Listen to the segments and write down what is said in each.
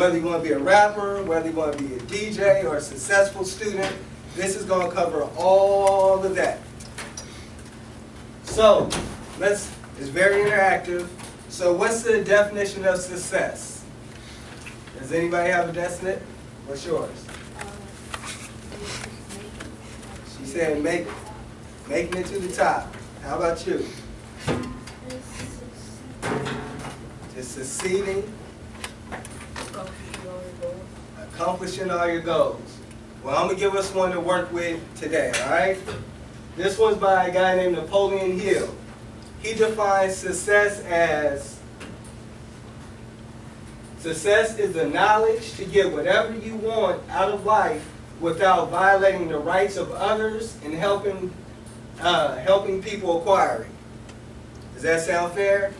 whether you want to be a rapper, whether you want to be a DJ or a successful student, this is going to cover all of that. So, it's very interactive. So what's the definition of success? Does anybody have a definite? What's yours? She said making it to the top. How about you? Just succeeding. Accomplishing all your goals. Well, I'm going to give us one to work with today, all right? This one's by a guy named Napoleon Hill. He defines success as, success is the knowledge to get whatever you want out of life without violating the rights of others and helping people acquire it. Does that sound fair?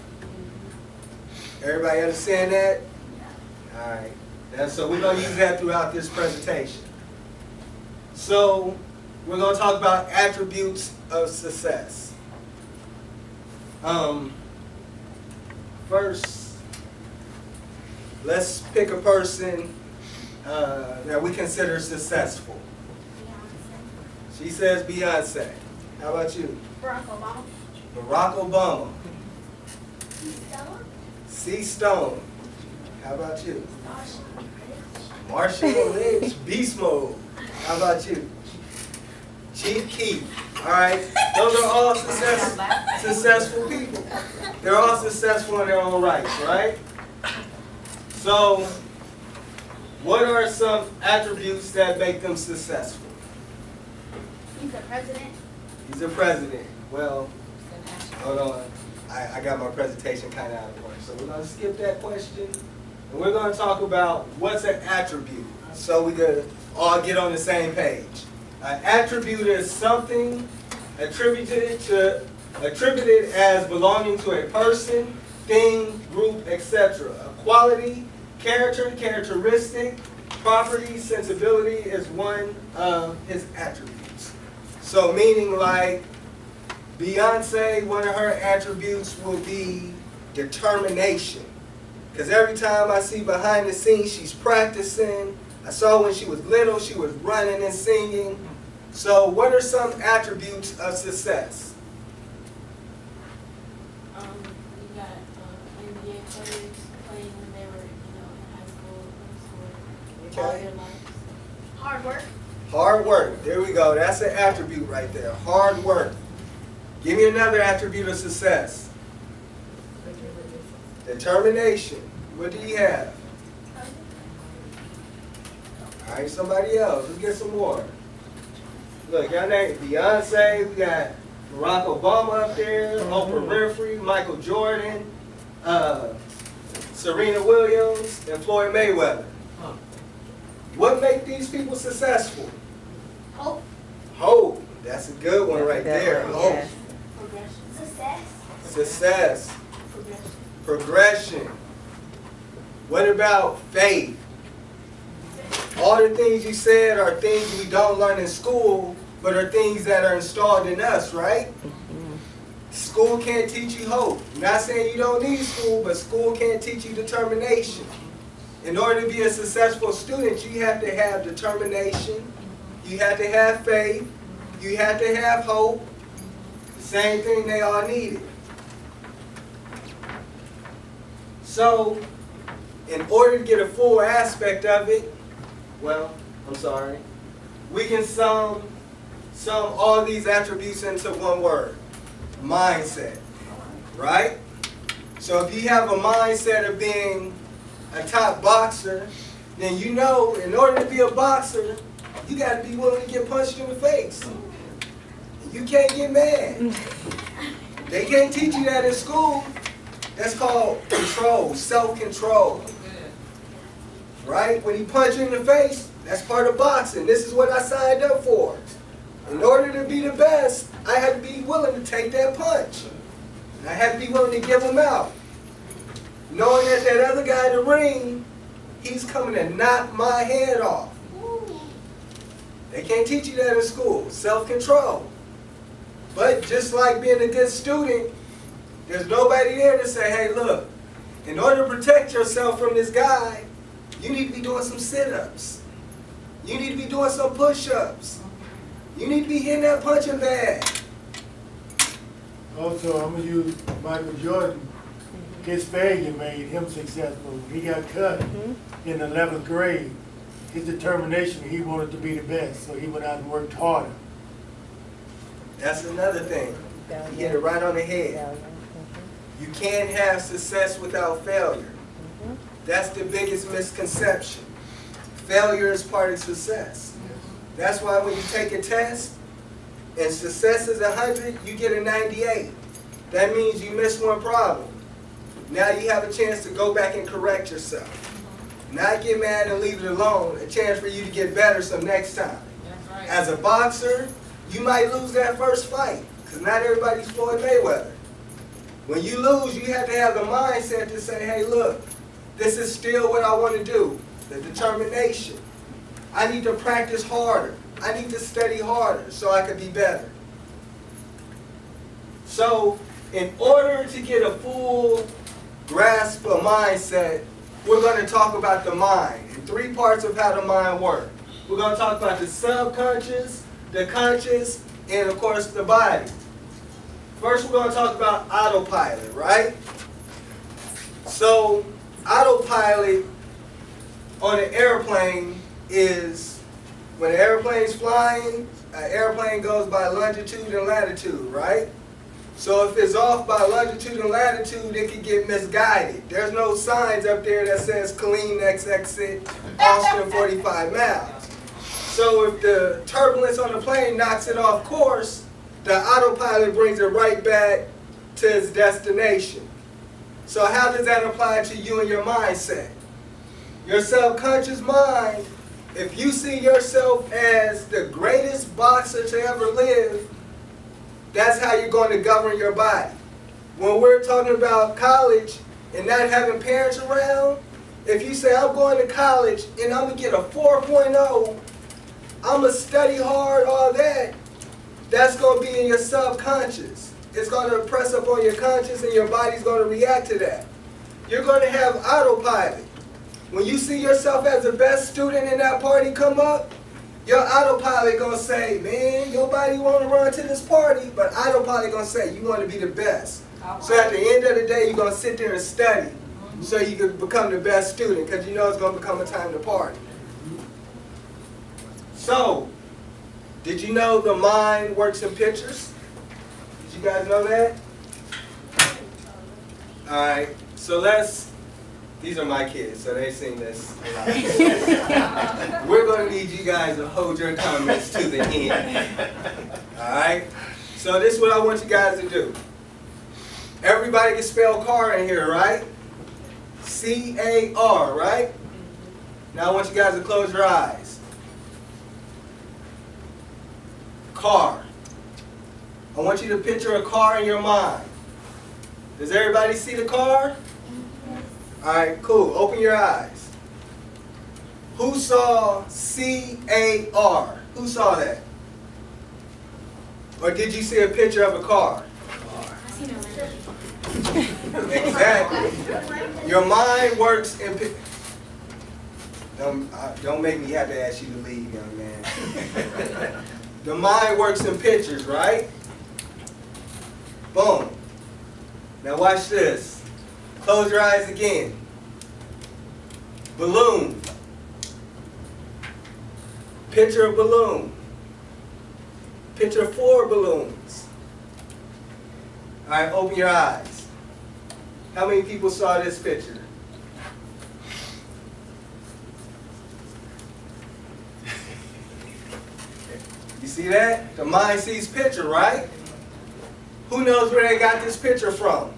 Everybody understand that? All right. So we're going to use that throughout this presentation. So we're going to talk about attributes of success. First, let's pick a person that we consider successful. Beyonce. She says Beyonce. How about you? Barack Obama. Barack Obama. C. Stone. Stone. How about you? Marshall Lynch. Beast Mode. How about you? Chief Keef. All right, those are all successful people. They're all successful in their own rights, right? So, what are some attributes that make them successful? He's a president. He's a president. Well, hold on. I got my presentation kind of out of order, so we're going to skip that question. And we're going to talk about what's an attribute, so we can all get on the same page. An attribute is something attributed as belonging to a person, thing, group, etc. A quality, character, characteristic, property, sensibility is one of his attributes. So meaning like Beyonce, one of her attributes will be determination. Because every time I see behind the scenes, she's practicing. I saw when she was little, she was running and singing. So what are some attributes of success? We got NBA players playing when they were, in high school, all their lives. Hard work. Hard work. There we go. That's an attribute right there. Hard work. Give me another attribute of success. Determination. What do you have? All right, somebody else. Let's get some more. Look, y'all named Beyonce. We got Barack Obama up there, Oprah Winfrey, Michael Jordan, Serena Williams, and Floyd Mayweather. What makes these people successful? Hope. Hope. That's a good one right there. Hope. Progression. Success. Success. Progression. Progression. What about faith? All the things you said are things we don't learn in school, but are things that are installed in us, right? School can't teach you hope. I'm not saying you don't need school, but school can't teach you determination. In order to be a successful student, you have to have determination, you have to have faith, you have to have hope. The same thing they all needed. So, in order to get a full aspect of it, we can sum all these attributes into one word: mindset, right? So if you have a mindset of being a top boxer, then you know in order to be a boxer, you got to be willing to get punched in the face. You can't get mad. They can't teach you that in school. That's called control, self-control. Right? When he punch you in the face, that's part of boxing. This is what I signed up for. In order to be the best, I had to be willing to take that punch. And I had to be willing to give him out. Knowing that that other guy in the ring, he's coming to knock my head off. They can't teach you that in school. Self-control. But just like being a good student, there's nobody there to say, hey, look, in order to protect yourself from this guy, You need to be doing some sit-ups. You need to be doing some push-ups. You need to be hitting that punching bag. Also, I'm going to use Michael Jordan. His failure made him successful. He got cut in the 11th grade. His determination, he wanted to be the best, so he went out and worked harder. That's another thing. You hit it right on the head. You can't have success without failure. That's the biggest misconception. Failure is part of success. That's why when you take a test and success is 100, you get a 98. That means you missed one problem. Now you have a chance to go back and correct yourself. Not get mad and leave it alone. A chance for you to get better some next time. As a boxer, you might lose that first fight because not everybody's Floyd Mayweather. When you lose, you have to have the mindset to say, hey, look, this is still what I want to do. The determination. I need to practice harder. I need to study harder so I can be better. So, in order to get a full grasp of mindset, we're going to talk about the mind and 3 parts of how the mind works. We're going to talk about the subconscious, the conscious, and of course the body. First, we're going to talk about autopilot, right? So, autopilot on an airplane is when an airplane's flying, an airplane goes by longitude and latitude, right? So if it's off by longitude and latitude, it can get misguided. There's no signs up there that says Killeen next exit, Austin 45 miles. So if the turbulence on the plane knocks it off course, the autopilot brings it right back to its destination. So how does that apply to you and your mindset? Your subconscious mind, if you see yourself as the greatest boxer to ever live, that's how you're going to govern your body. When we're talking about college and not having parents around, if you say, I'm going to college and I'm going to get a 4.0, I'm going to study hard, all that, that's going to be in your subconscious. It's going to press up on your conscious and your body's going to react to that. You're going to have autopilot. When you see yourself as the best student in that party come up, your autopilot going to say, man, your body want to run to this party, but autopilot going to say, you want to be the best. So at the end of the day, you're going to sit there and study so you can become the best student because you know it's going to become a time to party. So, did you know the mind works in pictures? Did you guys know that? Alright, so these are my kids, so they've seen this a lot. We're going to need you guys to hold your comments to the end. Alright? So this is what I want you guys to do. Everybody can spell car in here, right? C-A-R, right? Now I want you guys to close your eyes. Car. I want you to picture a car in your mind. Does everybody see the car? Alright, cool. Open your eyes. Who saw C-A-R? Who saw that? Or did you see a picture of a car? I seen it already. Exactly. Your mind works in pictures. Don't make me have to ask you to leave, young man. The mind works in pictures, right? Boom. Now watch this. Close your eyes again. Balloon. Picture a balloon. Picture 4 balloons. All right, open your eyes. How many people saw this picture? You see that? The mind sees picture, right? Who knows where they got this picture from?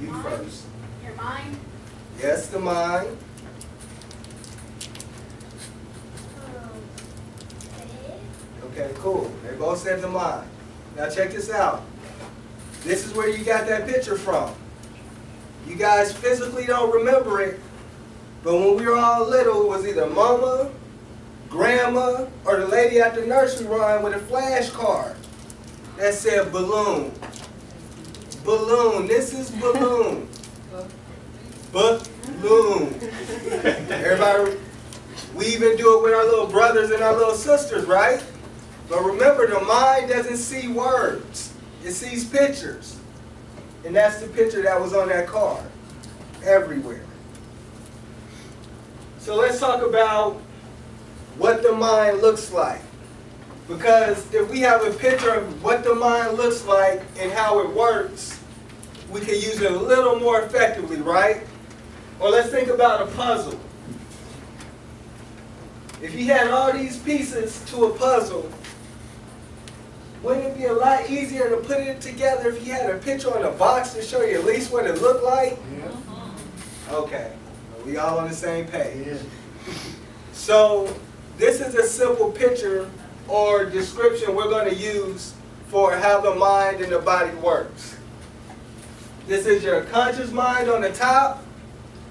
You first. Your mind. Yes, the mind. Okay, cool. They both said the mind. Now check this out. This is where you got that picture from. You guys physically don't remember it, but when we were all little, it was either mama, grandma, or the lady at the nursery rhyme with a flashcard that said balloon. balloon. This is balloon. Balloon. Everybody, we even do it with our little brothers and our little sisters, right? But remember, the mind doesn't see words. It sees pictures. And that's the picture that was on that card. Everywhere. So let's talk about what the mind looks like. Because if we have a picture of what the mind looks like and how it works, we can use it a little more effectively, right? Or let's think about a puzzle. If you had all these pieces to a puzzle, wouldn't it be a lot easier to put it together if you had a picture on a box to show you at least what it looked like? Yeah. Okay, we all on the same page. Yeah. So this is a simple picture or description we're going to use for how the mind and the body works. This is your conscious mind on the top,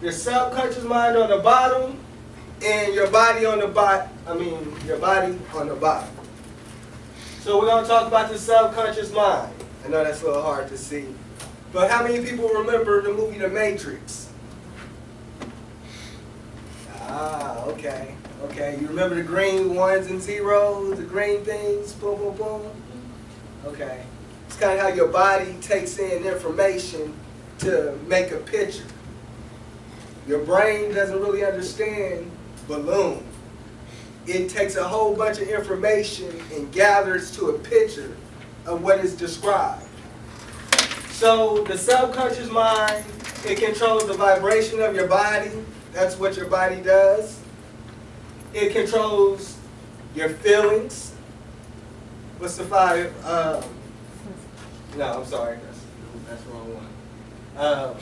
your subconscious mind on the bottom, and your body on the your body on the bottom. So we're going to talk about the subconscious mind. I know that's a little hard to see. But how many people remember the movie The Matrix? Ah, okay. Okay, you remember the green ones and zeros, the green things, boom, boom, boom? Okay. It's kind of how your body takes in information to make a picture. Your brain doesn't really understand balloon. It takes a whole bunch of information and gathers to a picture of what is described. So the subconscious mind, it controls the vibration of your body. That's what your body does. It controls your feelings. What's the five? No, I'm sorry. That's the wrong one.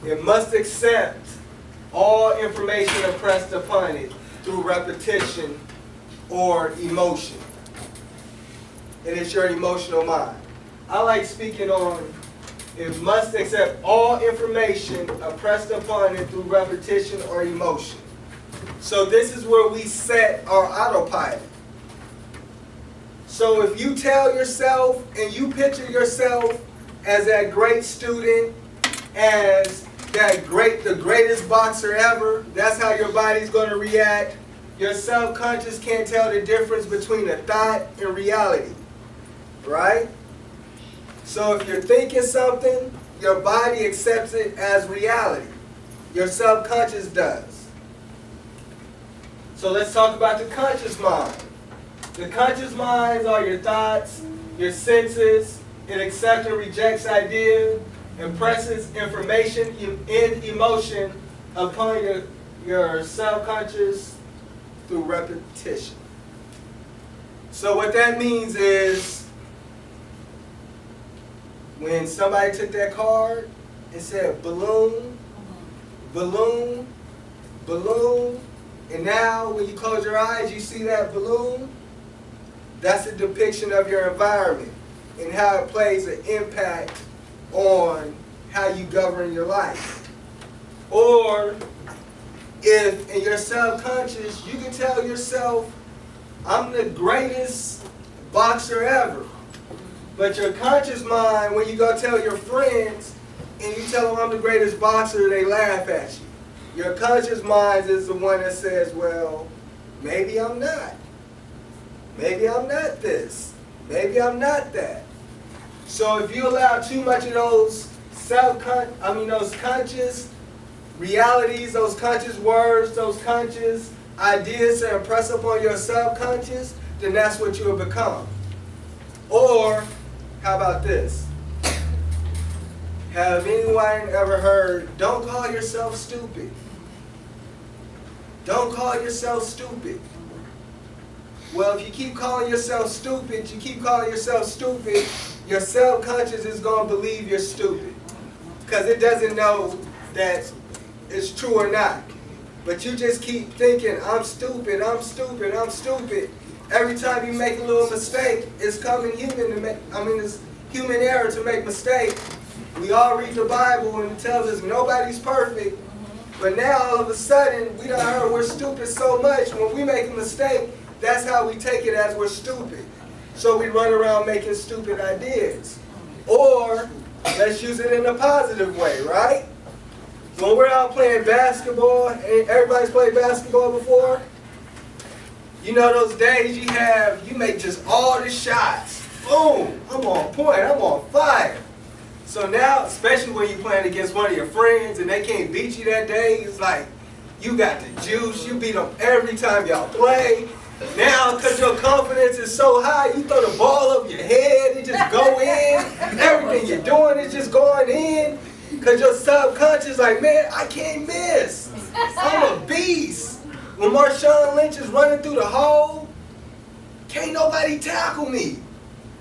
It must accept all information impressed upon it through repetition or emotion. And it's your emotional mind. I like speaking on it must accept all information impressed upon it through repetition or emotion. So this is where we set our autopilot. So if you tell yourself and you picture yourself as that great student, as the greatest boxer ever, that's how your body's going to react. Your subconscious can't tell the difference between a thought and reality, right? So if you're thinking something, your body accepts it as reality. Your subconscious does. So let's talk about the conscious mind. The conscious minds are your thoughts, your senses. It accepts and rejects ideas, impresses information and emotion upon your subconscious through repetition. So what that means is when somebody took that card and said balloon, balloon, balloon, and now when you close your eyes you see that balloon, that's a depiction of your environment and how it plays an impact on how you govern your life. Or if in your subconscious you can tell yourself, I'm the greatest boxer ever. But your conscious mind, when you go tell your friends and you tell them I'm the greatest boxer, they laugh at you. Your conscious mind is the one that says, well, maybe I'm not. Maybe I'm not this. Maybe I'm not that. So if you allow too much of those those conscious realities, those conscious words, those conscious ideas to impress upon your subconscious, then that's what you will become. Or, how about this? Have anyone ever heard, don't call yourself stupid? Don't call yourself stupid. Well, if you keep calling yourself stupid, your subconscious is going to believe you're stupid. Because it doesn't know that it's true or not. But you just keep thinking, I'm stupid, I'm stupid, I'm stupid. Every time you make a little mistake, it's it's human error to make mistakes. We all read the Bible and it tells us nobody's perfect. But now all of a sudden, we done heard we're stupid so much. When we make a mistake, that's how we take it, as we're stupid. So we run around making stupid ideas. Or let's use it in a positive way, right? When we're out playing basketball, and everybody's played basketball before, you know those days you make just all the shots. Boom, I'm on point, I'm on fire. So now, especially when you're playing against one of your friends and they can't beat you that day, it's like you got the juice, you beat them every time y'all play. Now, because your confidence is so high, you throw the ball over your head, it just go in. Everything you're doing is just going in. Because your subconscious like, man, I can't miss. I'm a beast. When Marshawn Lynch is running through the hole, can't nobody tackle me.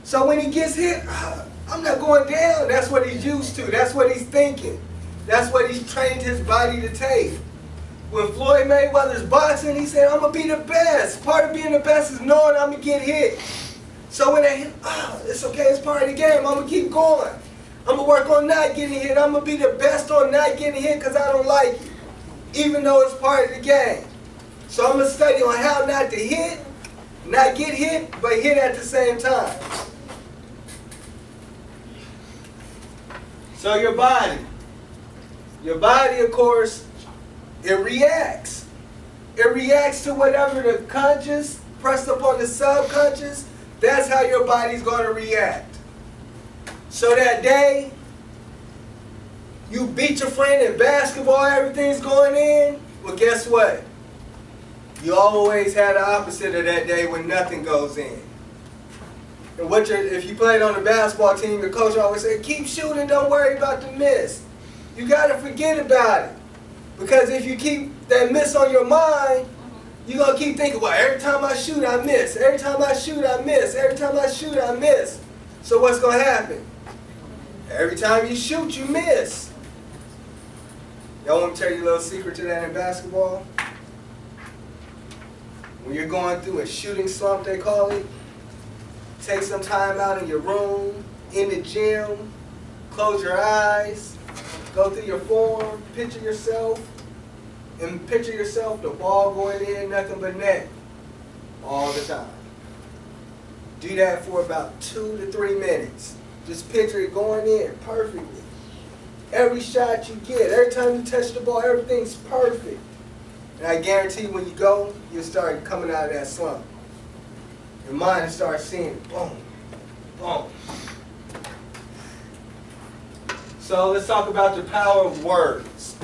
So when he gets hit, I'm not going down. That's what he's used to. That's what he's thinking. That's what he's trained his body to take. When Floyd Mayweather's boxing, he said, I'm going to be the best. Part of being the best is knowing I'm going to get hit. So when they hit, it's okay, it's part of the game. I'm going to keep going. I'm going to work on not getting hit. I'm going to be the best on not getting hit because I don't like it, even though it's part of the game. So I'm going to study on how not to hit, not get hit, but hit at the same time. So your body, of course, it reacts. It reacts to whatever the conscious pressed upon the subconscious. That's how your body's going to react. So that day, you beat your friend in basketball, everything's going in. Well, guess what? You always had the opposite of that day when nothing goes in. And if you played on the basketball team, your coach always said, keep shooting, don't worry about the miss. You got to forget about it. Because if you keep that miss on your mind, you're going to keep thinking, well, every time I shoot, I miss. Every time I shoot, I miss. Every time I shoot, I miss. So what's going to happen? Every time you shoot, you miss. Y'all want me to tell you a little secret to that in basketball? When you're going through a shooting slump, they call it, take some time out in your room, in the gym, close your eyes, go through your form, picture yourself, the ball going in, nothing but net, all the time. Do that for about 2 to 3 minutes. Just picture it going in perfectly. Every shot you get, every time you touch the ball, everything's perfect. And I guarantee when you go, you'll start coming out of that slump. Your mind will start seeing boom, boom. So let's talk about the power of words.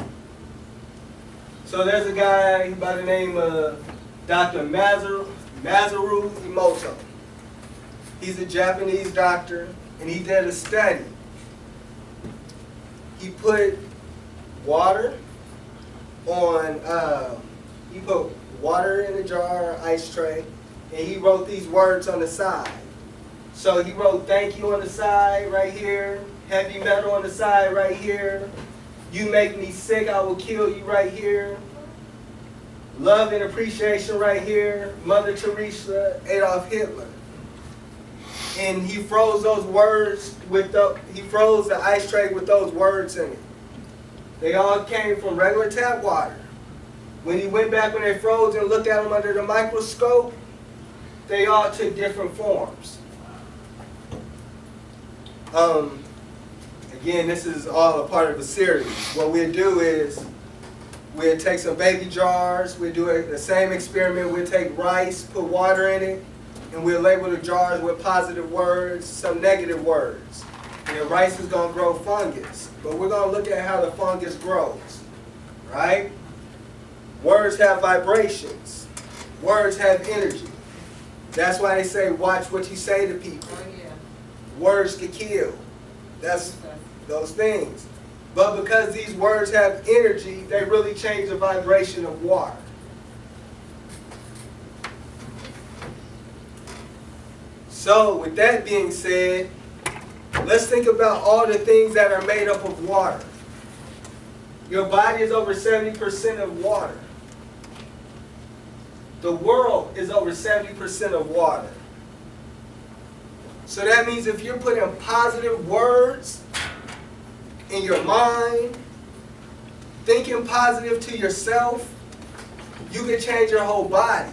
So there's a guy by the name of Dr. Masaru Emoto. He's a Japanese doctor, and he did a study. He put water in a jar or ice tray, and he wrote these words on the side. So he wrote thank you on the side right here, heavy metal on the side right here, you make me sick, I will kill you right here, love and appreciation right here, Mother Teresa, Adolf Hitler. And he froze those words he froze the ice tray with those words in it. They all came from regular tap water. When he went back when they froze and looked at them under the microscope, they all took different forms. Again, this is all a part of a series. What we'll do is we'll take some baby jars, we'll do the same experiment, we'll take rice, put water in it, and we'll label the jars with positive words, some negative words. And the rice is going to grow fungus. But we're going to look at how the fungus grows, right? Words have vibrations. Words have energy. That's why they say watch what you say to people. Words can kill. That's those things. But because these words have energy, they really change the vibration of water. So with that being said, let's think about all the things that are made up of water. Your body is over 70% of water. The world is over 70% of water. So that means if you're putting positive words in your mind, thinking positive to yourself, you can change your whole body.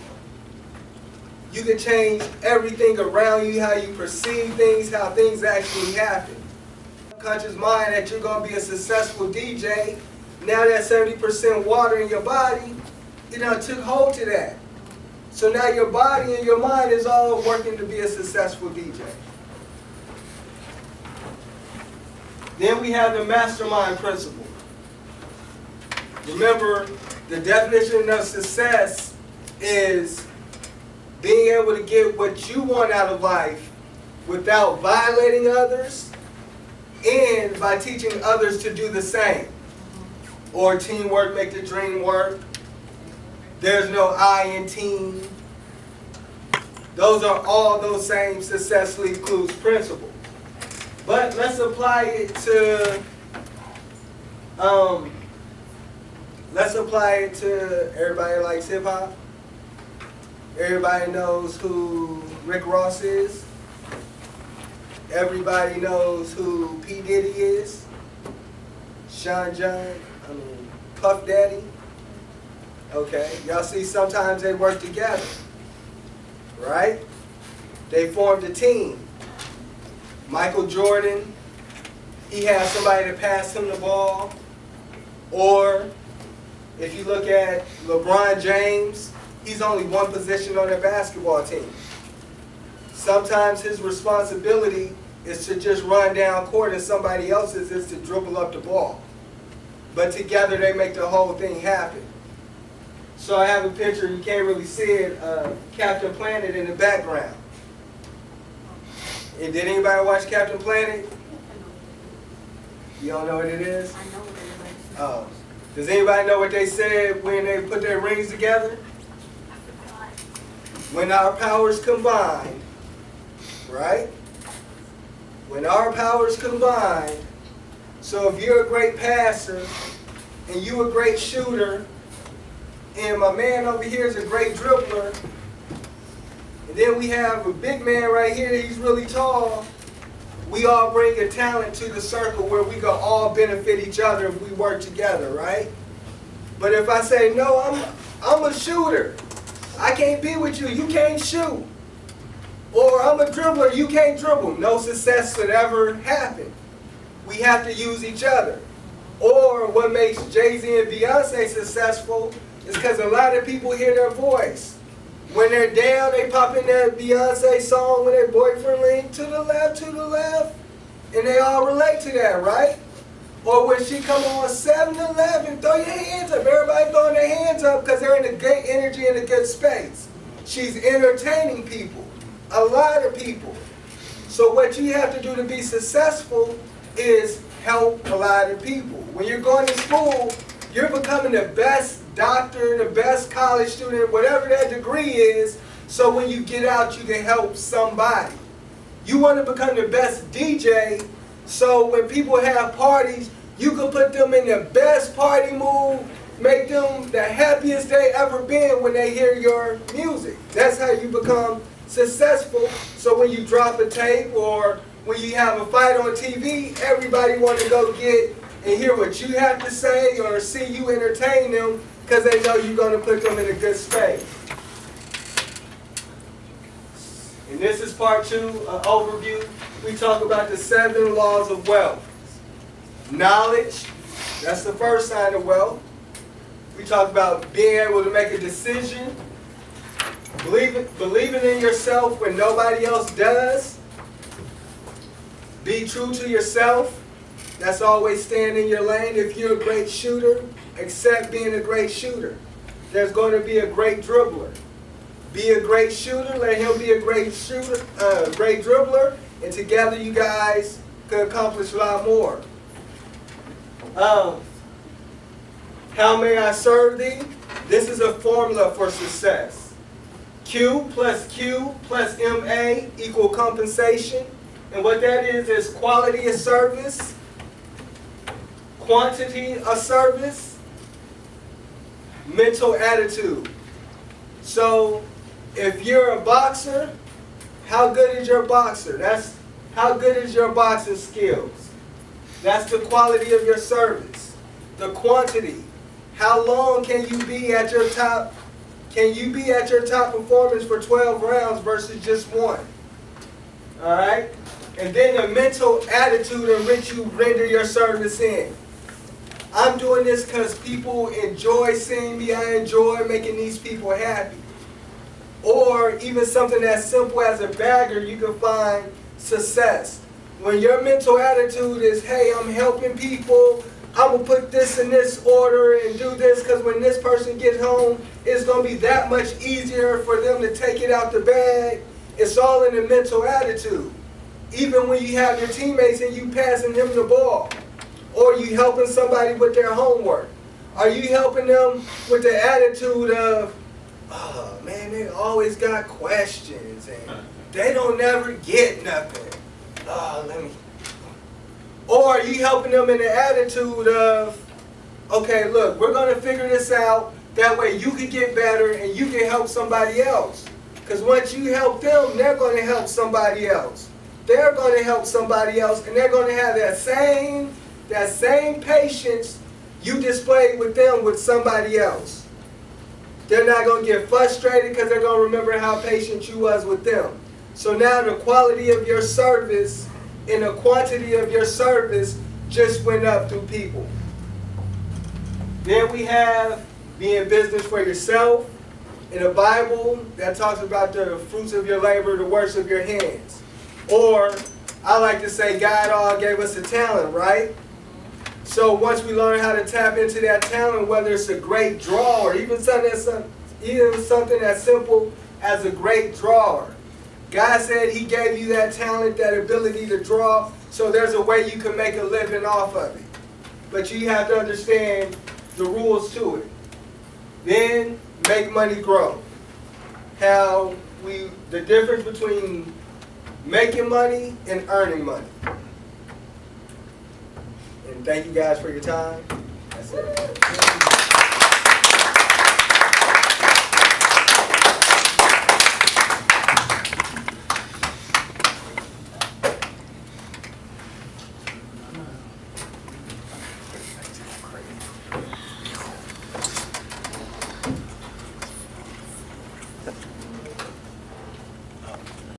You can change everything around you, how you perceive things, how things actually happen. conscious mind that you're going to be a successful DJ. Now that 70% water in your body, you know, took hold to that. So now your body and your mind is all working to be a successful DJ. Then we have the mastermind principle. Remember, the definition of success is being able to get what you want out of life without violating others and by teaching others to do the same. Or teamwork make the dream work. There's no I in team. Those are all those same success leads clues principles. But let's apply it to everybody likes hip hop. Everybody knows who Rick Ross is. Everybody knows who P. Diddy is. Puff Daddy. Okay, y'all see sometimes they work together, right? They formed a team. Michael Jordan, he had somebody to pass him the ball. Or if you look at LeBron James, he's only one position on their basketball team. Sometimes his responsibility is to just run down court and somebody else's is to dribble up the ball. But together they make the whole thing happen. So I have a picture, you can't really see it, Captain Planet in the background. And did anybody watch Captain Planet? You don't know what it is? I know what it is. Oh. Does anybody know what they said when they put their rings together? When our powers combine, right? When our powers combine, so if you're a great passer and you a great shooter, and my man over here is a great dribbler, and then we have a big man right here, he's really tall, we all bring a talent to the circle where we can all benefit each other if we work together, right? But if I say, no, I'm a shooter, I can't be with you, you can't shoot. Or I'm a dribbler, you can't dribble. No success could ever happen. We have to use each other. Or what makes Jay-Z and Beyonce successful is because a lot of people hear their voice. When they're down, they pop in that Beyonce song with their boyfriend lean to the left, and they all relate to that, right? Or when she come on 7-Eleven, throw your hands up. Everybody throwing their hands up because they're in a good energy and a good space. She's entertaining people, a lot of people. So what you have to do to be successful is help a lot of people. When you're going to school, you're becoming the best doctor, the best college student, whatever that degree is, so when you get out, you can help somebody. You want to become the best DJ, so when people have parties, you can put them in the best party mood, make them the happiest they ever been when they hear your music. That's how you become successful. So when you drop a tape or when you have a fight on TV, everybody want to go get and hear what you have to say or see you entertain them because they know you're going to put them in a good space. And this is part 2, overview. We talk about the 7 laws of wealth. Knowledge, that's the first sign of wealth. We talk about being able to make a decision, believing in yourself when nobody else does. Be true to yourself. That's always staying in your lane. If you're a great shooter, accept being a great shooter. There's going to be a great dribbler. Be a great shooter, let him be a great shooter, great dribbler, and together you guys can accomplish a lot more. How may I serve thee? This is a formula for success. Q plus MA equal compensation. And what that is quality of service, quantity of service, mental attitude. So if you're a boxer, how good is your boxer? That's how good is your boxing skills. That's the quality of your service. The quantity. How long can you be at your top? Can you be at your top performance for 12 rounds versus just 1? All right? And then the mental attitude in which you render your service in. I'm doing this because people enjoy seeing me. I enjoy making these people happy. Or even something as simple as a bagger, you can find success. When your mental attitude is, hey, I'm helping people, I'm going to put this in this order and do this because when this person gets home, it's going to be that much easier for them to take it out the bag. It's all in the mental attitude. Even when you have your teammates and you passing them the ball. Or you helping somebody with their homework. Are you helping them with the attitude of, oh man, they always got questions and they don't never get nothing. Or are you helping them in the attitude of, okay, look, we're going to figure this out. That way you can get better and you can help somebody else. Because once you help them, they're going to help somebody else. They're going to help somebody else, and they're going to have that same patience you displayed with them with somebody else. They're not going to get frustrated because they're going to remember how patient you was with them. So now the quality of your service and the quantity of your service just went up through people. Then we have being business for yourself. In the Bible, that talks about the fruits of your labor, the works of your hands. Or, I like to say, God all gave us a talent, right? So once we learn how to tap into that talent, whether it's a great draw or even something as simple as a great drawer. God said He gave you that talent, that ability to draw, so there's a way you can make a living off of it. But you have to understand the rules to it. Then, make money grow. The difference between making money and earning money. And thank you guys for your time. That's it.